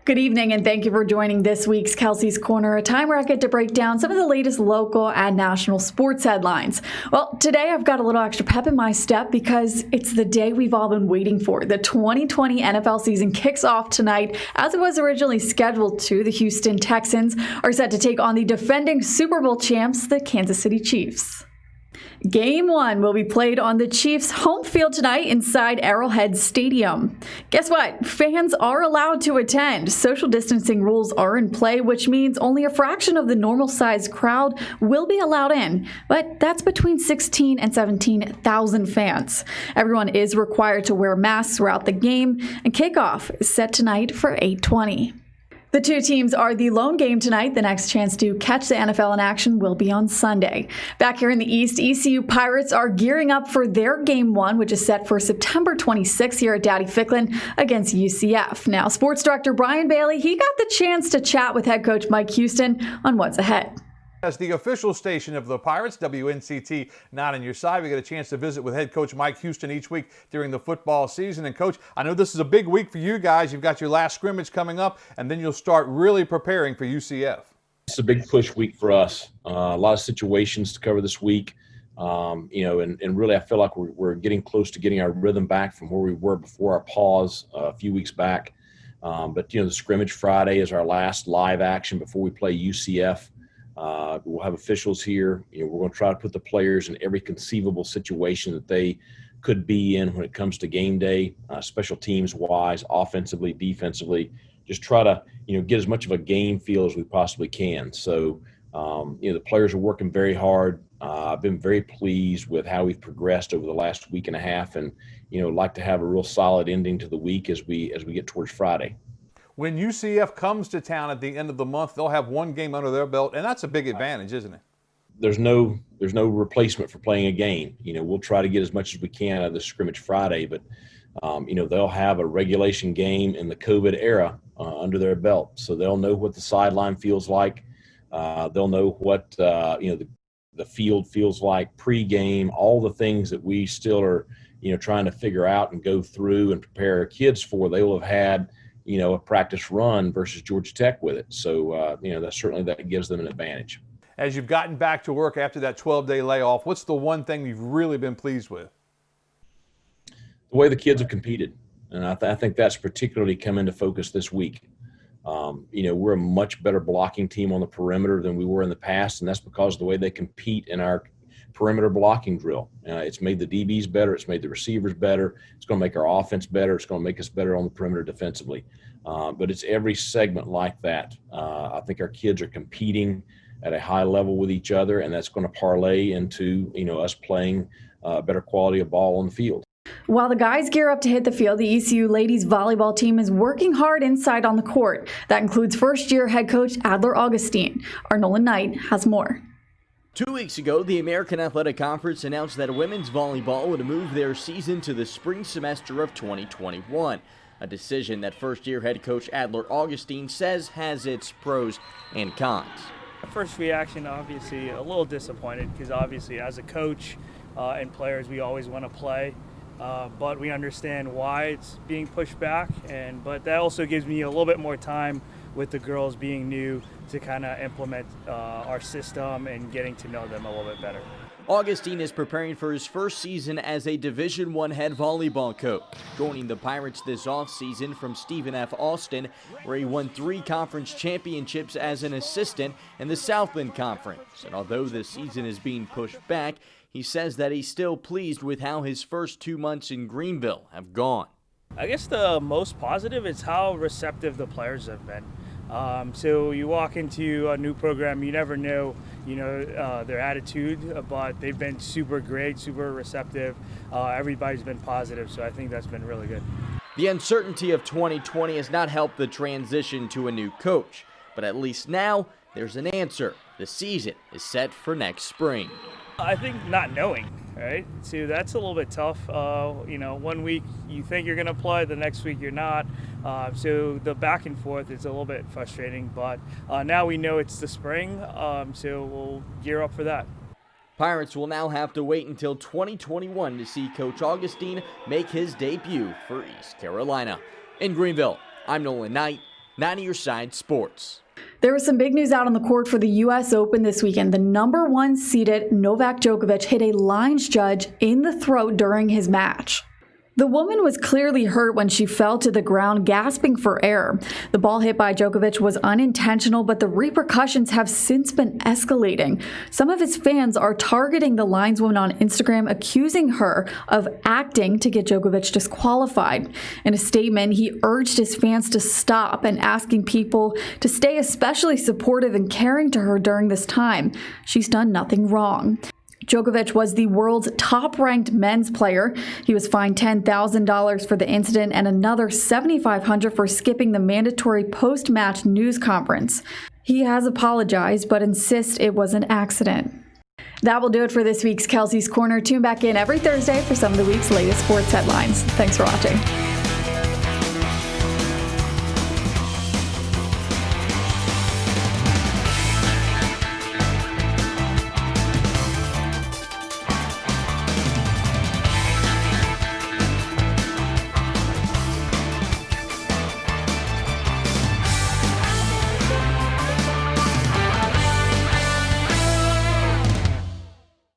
Good evening, and thank you for joining this week's Kelci's Corner, a time where I get to break down some of the latest local and national sports headlines. Well, today I've got a little extra pep in my step because it's the day we've all been waiting for. The 2020 NFL season kicks off tonight, as it was originally scheduled to. The Houston Texans are set to take on the defending Super Bowl champs, the Kansas City Chiefs. Game 1 will be played on the Chiefs' home field tonight inside Arrowhead Stadium. Guess what? Fans are allowed to attend. Social distancing rules are in play, which means only a fraction of the normal-sized crowd will be allowed in. But that's between 16 and 17,000 fans. Everyone is required to wear masks throughout the game, and kickoff is set tonight for 8:20. The two teams are the lone game tonight. The next chance to catch the NFL in action will be on Sunday. Back here in the East, ECU Pirates are gearing up for their Game 1, which is set for September 26th here at Dowdy Ficklin against UCF. Now, Sports Director Brian Bailey, he got the chance to chat with head coach Mike Houston on what's ahead. As the official station of the Pirates, WNCT not on your side. We get a chance to visit with head coach Mike Houston each week during the football season. And coach, I know this is a big week for you guys. You've got your last scrimmage coming up, and then you'll start really preparing for UCF. It's a big push week for us. A lot of situations to cover this week. And really I feel like we're getting close to getting our rhythm back from where we were before our pause a few weeks back. But the scrimmage Friday is our last live action before we play UCF. We'll have officials here. We're going to try to put the players in every conceivable situation that they could be in when it comes to game day, special teams wise, offensively, defensively. Just try to get as much of a game feel as we possibly can. So the players are working very hard. I've been very pleased with how we've progressed over the last week and a half, and like to have a real solid ending to the week as we get towards Friday. When UCF comes to town at the end of the month, they'll have one game under their belt, and that's a big advantage, isn't it? There's no replacement for playing a game. We'll try to get as much as we can out of the scrimmage Friday, but they'll have a regulation game in the COVID era under their belt, so they'll know what the sideline feels like. They'll know what the field feels like pregame. All the things that we still are trying to figure out and go through and prepare our kids for, they will have had a practice run versus Georgia Tech with it. So, that gives them an advantage. As you've gotten back to work after that 12-day layoff, what's the one thing you've really been pleased with? The way the kids have competed. And I think that's particularly come into focus this week. We're a much better blocking team on the perimeter than we were in the past, and that's because of the way they compete in our perimeter blocking drill. It's made the DBs better. It's made the receivers better. It's going to make our offense better. It's going to make us better on the perimeter defensively. But it's every segment like that. I think our kids are competing at a high level with each other, and that's going to parlay into, us playing better quality of ball on the field. While the guys gear up to hit the field, the ECU ladies volleyball team is working hard inside on the court. That includes first-year head coach Adler Augustine. Our Nolan Knight has more. 2 weeks ago, the American Athletic Conference announced that women's volleyball would move their season to the spring semester of 2021, a decision that first-year head coach Adler Augustine says has its pros and cons. First reaction, obviously, a little disappointed because obviously as a coach and players, we always want to play, but we understand why it's being pushed back, but that also gives me a little bit more time with the girls being new to kind of implement our system and getting to know them a little bit better. Augustine is preparing for his first season as a Division I head volleyball coach, joining the Pirates this offseason from Stephen F. Austin, where he won 3 conference championships as an assistant in the Southland Conference. And although the season is being pushed back, he says that he's still pleased with how his first 2 months in Greenville have gone. I guess the most positive is how receptive the players have been. So you walk into a new program, you never know, their attitude, but they've been super great, super receptive. Everybody's been positive, so I think that's been really good. The uncertainty of 2020 has not helped the transition to a new coach, but at least now there's an answer. The season is set for next spring. I think not knowing, right? So that's a little bit tough. 1 week you think you're going to play, the next week you're not. So the back and forth is a little bit frustrating, but now we know it's the spring, so we'll gear up for that. Pirates will now have to wait until 2021 to see Coach Augustine make his debut for East Carolina. In Greenville, I'm Nolan Knight, Not Your Side Sports. There was some big news out on the court for the U.S. Open this weekend. The number 1 seeded Novak Djokovic hit a lines judge in the throat during his match. The woman was clearly hurt when she fell to the ground, gasping for air. The ball hit by Djokovic was unintentional, but the repercussions have since been escalating. Some of his fans are targeting the lineswoman on Instagram, accusing her of acting to get Djokovic disqualified. In a statement, he urged his fans to stop and asking people to stay especially supportive and caring to her during this time. She's done nothing wrong. Djokovic was the world's top-ranked men's player. He was fined $10,000 for the incident and another $7,500 for skipping the mandatory post-match news conference. He has apologized but insists it was an accident. That will do it for this week's Kelci's Corner. Tune back in every Thursday for some of the week's latest sports headlines. Thanks for watching.